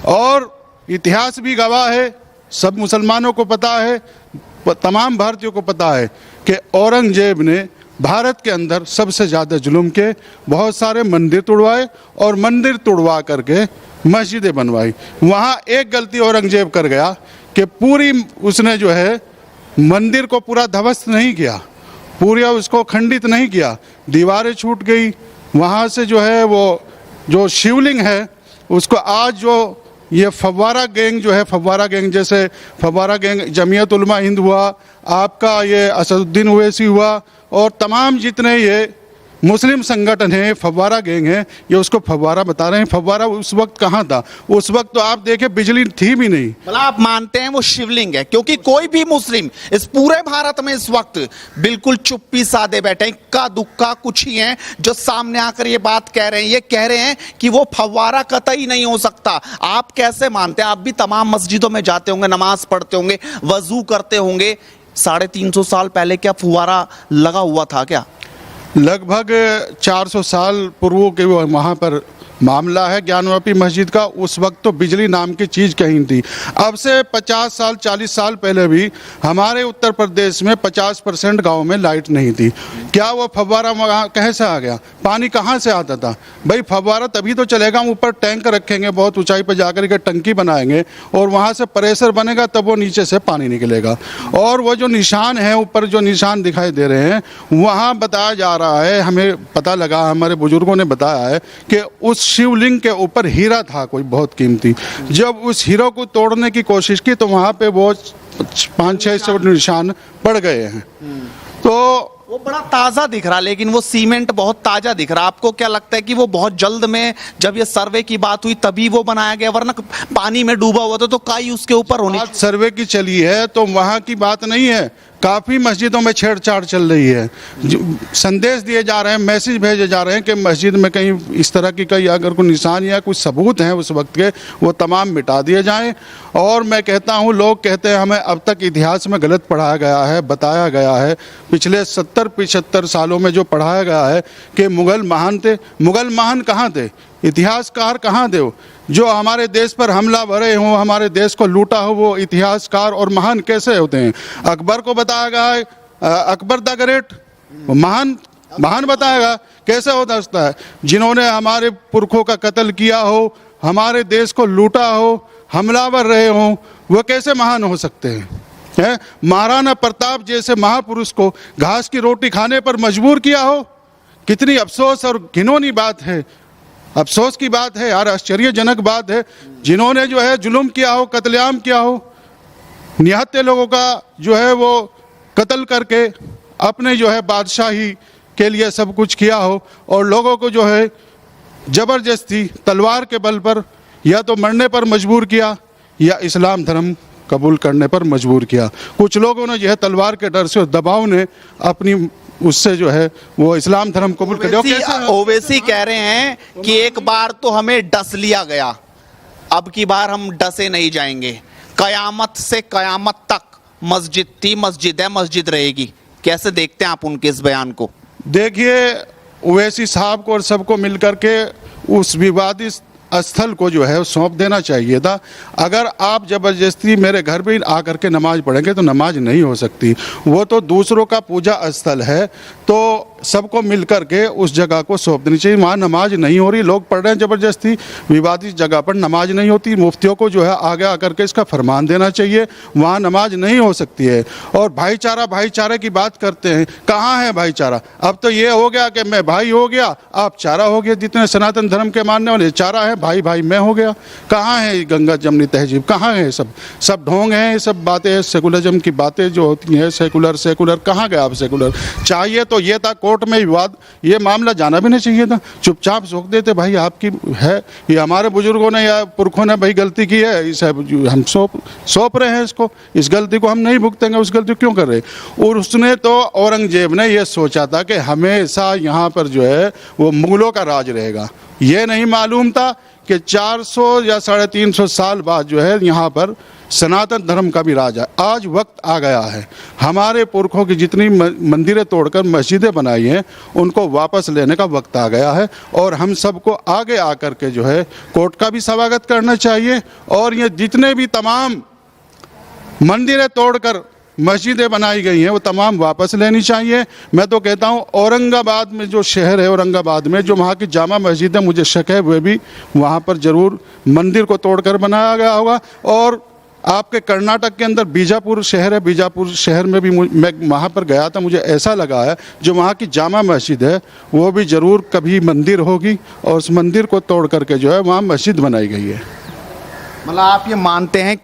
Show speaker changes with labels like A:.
A: और इतिहास भी गवाह है, सब मुसलमानों को पता है, तमाम भारतीयों को पता है कि औरंगजेब ने भारत के अंदर सबसे ज़्यादा जुल्म के बहुत सारे मंदिर तोड़वाए और मंदिर तोड़वा करके मस्जिदें बनवाई। वहाँ एक गलती औरंगजेब कर गया कि पूरी उसने जो है मंदिर को पूरा ध्वस्त नहीं किया, पूरा उसको खंडित नहीं किया, दीवारें छूट गई। वहाँ से जो है वो जो शिवलिंग है उसको आज जो ये फव्वारा गैंग जो है, फव्वारा गैंग जैसे फव्वारा गैंग जमीयत उलमा हिंद हुआ, आपका ये असदुद्दीन ओवैसी हुआ और तमाम जितने ये मुस्लिम संगठन है, फव्वारा गैंग है, ये उसको फव्वारा बता रहे हैं। फव्वारा उस वक्त कहाँ था? उस वक्त तो आप देखें बिजली थी भी नहीं।
B: मतलब आप मानते हैं वो शिवलिंग है? क्योंकि कोई भी मुस्लिम इस पूरे भारत में इस वक्त बिल्कुल चुप्पी साधे बैठे हैं, इक्का दुक्का कुछ ही हैं जो सामने आकर ये बात कह रहे हैं। ये कह रहे हैं कि वो फव्वारा कतई नहीं हो सकता। आप कैसे मानते हैं? आप भी तमाम मस्जिदों में जाते होंगे, नमाज पढ़ते होंगे, वजू करते होंगे। 350 साल पहले क्या फव्वारा लगा हुआ था क्या?
A: लगभग 400 साल पूर्व के वहाँ पर मामला है ज्ञानवापी मस्जिद का। उस वक्त तो बिजली नाम की चीज़ कहीं थी। अब से 50 साल 40 साल पहले भी हमारे उत्तर प्रदेश में 50% गाँव में लाइट नहीं थी। क्या वो फव्वारा वहाँ कैसे आ गया? पानी कहाँ से आता था? भाई फव्वारा तभी तो चलेगा, हम ऊपर टैंक रखेंगे, बहुत ऊंचाई पर जाकर के टंकी बनाएंगे और वहाँ से प्रेशर बनेगा, तब वो नीचे से पानी निकलेगा। और वो जो निशान है ऊपर, जो निशान दिखाई दे रहे हैं, वहाँ बताया जा रहा है, हमें पता लगा, हमारे बुजुर्गों ने बताया है कि उस शिवलिंग के ऊपर हीरा था कोई बहुत कीमती। जब उस हीरो को तोड़ने की कोशिश की तो वहाँ पे वो 5-6 निशान पड़ गए हैं। तो
B: वो बड़ा ताजा दिख रहा, लेकिन वो सीमेंट बहुत ताजा दिख रहा। आपको क्या लगता है कि वो बहुत जल्द में जब ये सर्वे की बात हुई तभी वो बनाया गया, वरना पानी में डूबा हुआ था तो काई उसके ऊपर होनी?
A: सर्वे की चली है तो वहाँ की बात नहीं है, काफ़ी मस्जिदों में छेड़छाड़ चल रही है। संदेश दिए जा रहे हैं, मैसेज भेजे जा रहे हैं कि मस्जिद में कहीं इस तरह की कहीं अगर कोई निशान या कुछ सबूत हैं उस वक्त के, वो तमाम मिटा दिए जाएं। और मैं कहता हूं, लोग कहते हैं हमें अब तक इतिहास में गलत पढ़ाया गया है, बताया गया है। पिछले 70-75 सालों में जो पढ़ाया गया है कि मुग़ल महान थे। मुग़ल महान कहाँ थे? इतिहासकार कहाँ थे? जो हमारे देश पर हमला भरे हों, हमारे देश को लूटा हो, वो इतिहासकार और महान कैसे होते हैं? अकबर को बताया गया है, अकबर द ग्रेट महान बताया गया, कैसे हो सकता है? जिन्होंने हमारे पुरखों का कत्ल किया हो, हमारे देश को लूटा हो, हमलावर रहे हों, वो कैसे महान हो सकते हैं? महाराणा प्रताप जैसे महापुरुष को घास की रोटी खाने पर मजबूर किया हो, कितनी अफसोस और घिनौनी बात है। अफसोस की बात है यार, आश्चर्यजनक बात है। जिन्होंने जो है जुल्म किया हो, कत्लेआम किया हो, निहत्थे लोगों का जो है वो कत्ल करके अपने जो है बादशाही के लिए सब कुछ किया हो और लोगों को जो है ज़बरदस्ती तलवार के बल पर या तो मरने पर मजबूर किया या इस्लाम धर्म कबूल करने पर मजबूर किया। कुछ लोगों ने जो है तलवार के डर से, दबाव ने अपनी उससे जो है वो इस्लाम धर्म कबूल कर लिया।
B: ओवैसी कह रहे हैं कि एक बार तो हमें डस लिया गया, अब की बार हम डसे नहीं जाएंगे। कयामत से कयामत तक मस्जिद थी, मस्जिद है, मस्जिद रहेगी। कैसे देखते हैं आप उनके इस बयान को?
A: देखिए, ओवैसी साहब को और सबको मिलकर के उस विवादित स्थल को जो है सौंप देना चाहिए था। अगर आप ज़बरदस्ती मेरे घर पे आकर के नमाज पढ़ेंगे तो नमाज नहीं हो सकती। वो तो दूसरों का पूजा स्थल है, तो सबको मिलकर के उस जगह को सौंप देनी चाहिए। वहाँ नमाज नहीं हो रही, लोग पढ़ रहे हैं ज़बरदस्ती, विवादित जगह पर नमाज नहीं होती। मुफ्तियों को जो है आगे आकर के इसका फरमान देना चाहिए, वहाँ नमाज नहीं हो सकती है। और भाईचारे की बात करते हैं, कहाँ है भाईचारा? अब तो ये हो गया कि मैं भाई हो गया, आप चारा हो गया। जितने सनातन धर्म के मानने वाले चारा है, भाई भाई मैं हो गया। कहाँ है गंगा जमनी तहजीब? कहाँ है? सब ढोंग हैं, सब बातें, सेकुलरिज्म की बातें जो होती हैं, सेकुलर कहाँ गया? आप सेकुलर चाहिए तो ये था कोर्ट में विवाद, ये मामला जाना भी नहीं चाहिए था। चुपचाप रोक देते, भाई आपकी है, ये हमारे बुजुर्गों ने या पुरखों ने भाई गलती की है, इसे हम सौंप रहे हैं इसको, इस गलती को हम नहीं भुगतेंगे, उस गलती क्यों कर रहे? और उसने तो औरंगजेब ने ये सोचा था कि हमेशा यहाँ पर जो है वो मुगलों का राज रहेगा। ये नहीं मालूम था कि 400 या 350 साल बाद जो है यहाँ पर सनातन धर्म का भी राज है। आज वक्त आ गया है, हमारे पुरखों की जितनी मंदिरें तोड़कर मस्जिदें बनाई हैं उनको वापस लेने का वक्त आ गया है। और हम सबको आगे आकर के जो है कोर्ट का भी स्वागत करना चाहिए और ये जितने भी तमाम मंदिरें तोड़कर मस्जिदें बनाई गई हैं वो तमाम वापस लेनी चाहिए। मैं तो कहता हूँ औरंगाबाद में जो शहर है, औरंगाबाद में जो वहाँ की जामा मस्जिद है, मुझे शक है वे भी वहाँ पर ज़रूर मंदिर को तोड़कर बनाया गया होगा। और आपके कर्नाटक के अंदर बीजापुर शहर है, बीजापुर शहर में भी मैं वहाँ पर गया था, मुझे ऐसा लगा है जो वहाँ की जामा मस्जिद है वो भी ज़रूर कभी मंदिर होगी और उस मंदिर को तोड़ करके जो है वहाँ मस्जिद बनाई गई है।
B: मतलब आप ये मानते हैं